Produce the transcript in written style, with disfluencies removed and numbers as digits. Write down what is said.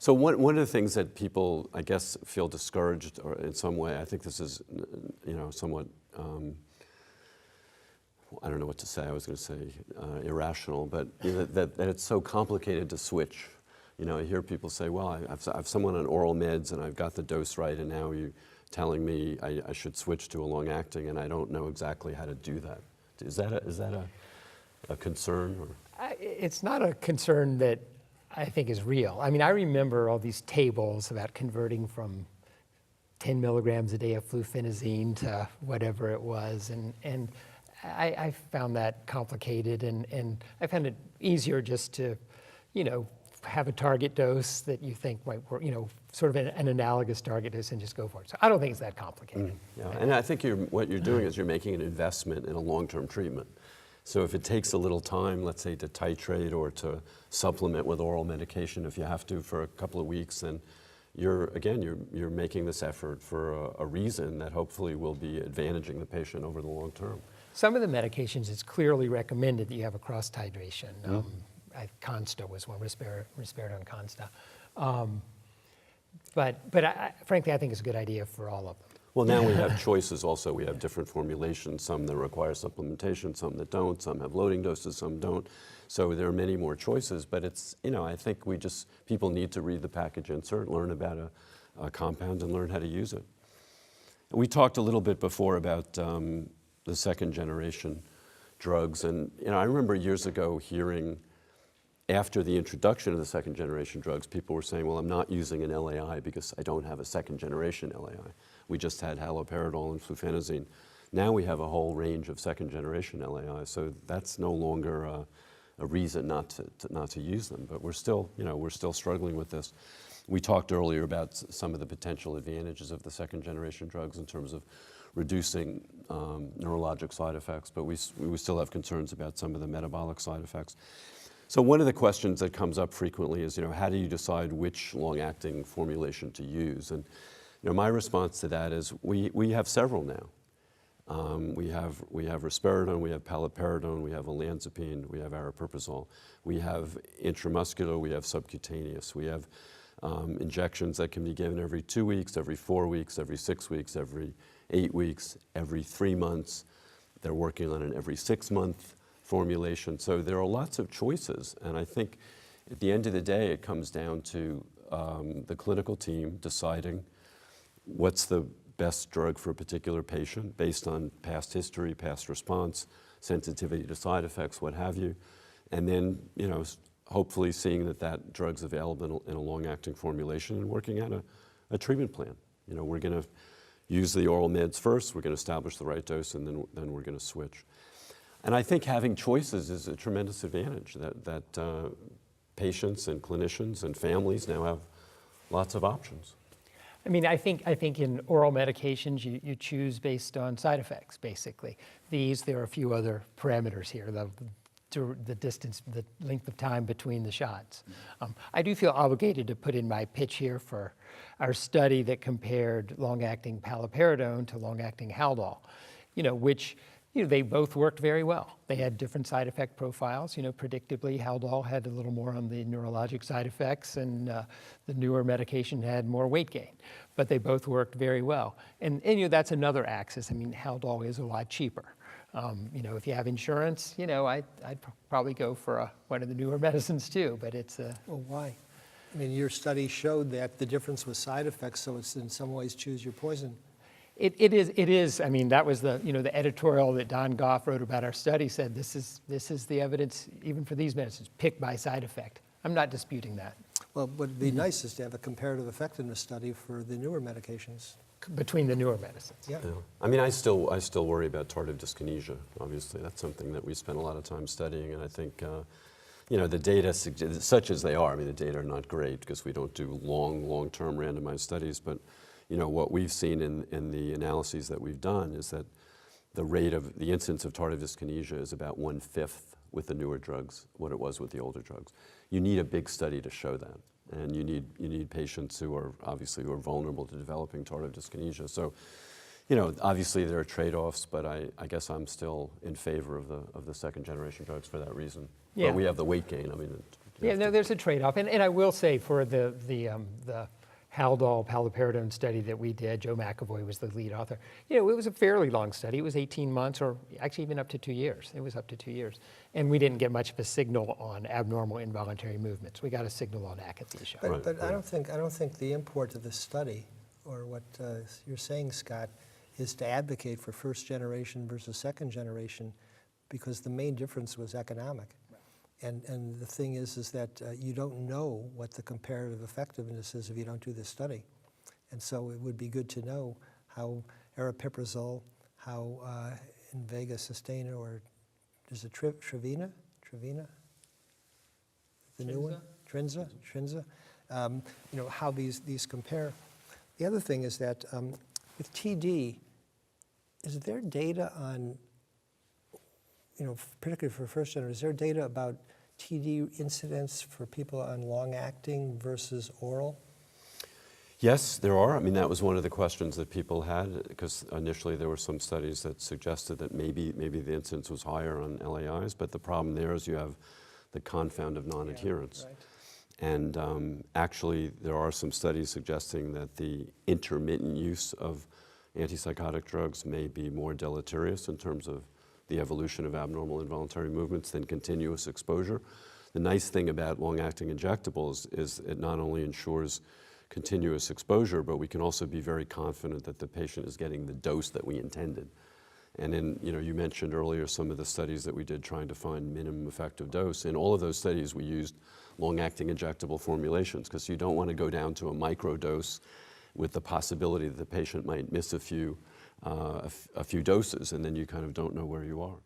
So one of the things that people, I guess, feel discouraged or in some way, I think this is, somewhat, I don't know what to say, I was going to say irrational, but that it's so complicated to switch. I hear people say, well, I have someone on oral meds and I've got the dose right, and now you're telling me I should switch to a long-acting, and I don't know exactly how to do that. Is that a concern? Or? It's not a concern that I think is real. I mean, I remember all these tables about converting from 10 milligrams a day of flufenazine to whatever it was, and I found that complicated, and I found it easier just to, have a target dose that you think might work, sort of an analogous target dose, and just go for it. So I don't think it's that complicated. Yeah, and I think what you're doing is you're making an investment in a long-term treatment. So if it takes a little time, let's say to titrate or to supplement with oral medication if you have to for a couple of weeks, then you're making this effort for a reason that hopefully will be advantaging the patient over the long term. Some of the medications, it's clearly recommended that you have a cross titration. Consta was one, risperidone Consta. But frankly, I think it's a good idea for all of them. Well, now we have choices also. We have different formulations, some that require supplementation, some that don't, some have loading doses, some don't. So there are many more choices, but it's, I think people need to read the package insert, learn about a compound, and learn how to use it. We talked a little bit before about the second generation drugs, and I remember years ago hearing, after the introduction of the second generation drugs, people were saying, well, I'm not using an LAI because I don't have a second generation LAI. We just had haloperidol and flufenazine. Now we have a whole range of second generation LAIs, so that's no longer a reason not to use them. But we're still struggling with this. We talked earlier about some of the potential advantages of the second generation drugs in terms of reducing neurologic side effects, but we still have concerns about some of the metabolic side effects. So one of the questions that comes up frequently is, how do you decide which long-acting formulation to use? And my response to that is we have several now. We have risperidone, we have paliperidone, we have olanzapine, we have aripiprazole, we have intramuscular, we have subcutaneous, we have injections that can be given every 2 weeks, every 4 weeks, every 6 weeks, every 8 weeks, every 3 months. They're working on an every 6-month formulation. So there are lots of choices, and I think at the end of the day it comes down to the clinical team deciding what's the best drug for a particular patient based on past history, past response, sensitivity to side effects, what have you, and then hopefully seeing that drug's available in a long-acting formulation and working out a treatment plan. We're going to use the oral meds first, we're going to establish the right dose, and then we're going to switch. And I think having choices is a tremendous advantage, that patients and clinicians and families now have lots of options. I mean, I think in oral medications, you choose based on side effects, basically. There are a few other parameters here, the distance, the length of time between the shots. I do feel obligated to put in my pitch here for our study that compared long-acting paliperidone to long-acting Haldol, which they both worked very well. They had different side effect profiles. Predictably, Haldol had a little more on the neurologic side effects, and the newer medication had more weight gain. But they both worked very well. And that's another axis. I mean, Haldol is a lot cheaper. If you have insurance, I'd probably go for one of the newer medicines too. But it's well, why? I mean, your study showed that the difference was side effects, so it's in some ways choose your poison. It is. I mean, that was the editorial that Don Goff wrote about our study said this is the evidence even for these medicines, pick by side effect. I'm not disputing that. Well, what would be nice is to have a comparative effectiveness study for the newer medications. Between the newer medicines. Yeah. I mean, I still worry about tardive dyskinesia. Obviously, that's something that we spend a lot of time studying, and I think the data, such as they are. I mean, the data are not great because we don't do long-term randomized studies, but what we've seen in the analyses that we've done is that the incidence of tardive dyskinesia is about 1/5 with the newer drugs what it was with the older drugs. You need a big study to show that, and you need patients who are vulnerable to developing tardive dyskinesia. So, obviously there are trade-offs, but I guess I'm still in favor of the second generation drugs for that reason. Yeah. But we have the weight gain. I mean, Yeah, no, there's a trade-off, and I will say for the Haldol paliperidone study that we did, Joe McAvoy was the lead author. You know, it was a fairly long study. It was 18 months, or actually even up to 2 years. It was up to 2 years, and we didn't get much of a signal on abnormal involuntary movements. We got a signal on akathisia. But I don't think the import of this study, or what you're saying, Scott, is to advocate for first generation versus second generation, because the main difference was economic. And the thing is that you don't know what the comparative effectiveness is if you don't do this study. And so it would be good to know how aripiprazole, how Invega Sustainer, or is it Trevina? The new one? Trinza? You know, how these compare. The other thing is that with TD, is there data on, you know, particularly for first generation, is there data about TD incidence for people on long-acting versus oral? Yes, there are. I mean, that was one of the questions that people had, because initially there were some studies that suggested that maybe the incidence was higher on LAIs, but the problem there is you have the confound of non-adherence. Yeah, right. And actually, there are some studies suggesting that the intermittent use of antipsychotic drugs may be more deleterious in terms of the evolution of abnormal involuntary movements than continuous exposure. The nice thing about long-acting injectables is it not only ensures continuous exposure, but we can also be very confident that the patient is getting the dose that we intended. And in, you know, you mentioned earlier some of the studies that we did trying to find minimum effective dose. In all of those studies, we used long-acting injectable formulations, because you don't want to go down to a micro dose with the possibility that the patient might miss a few doses, and then you kind of don't know where you are.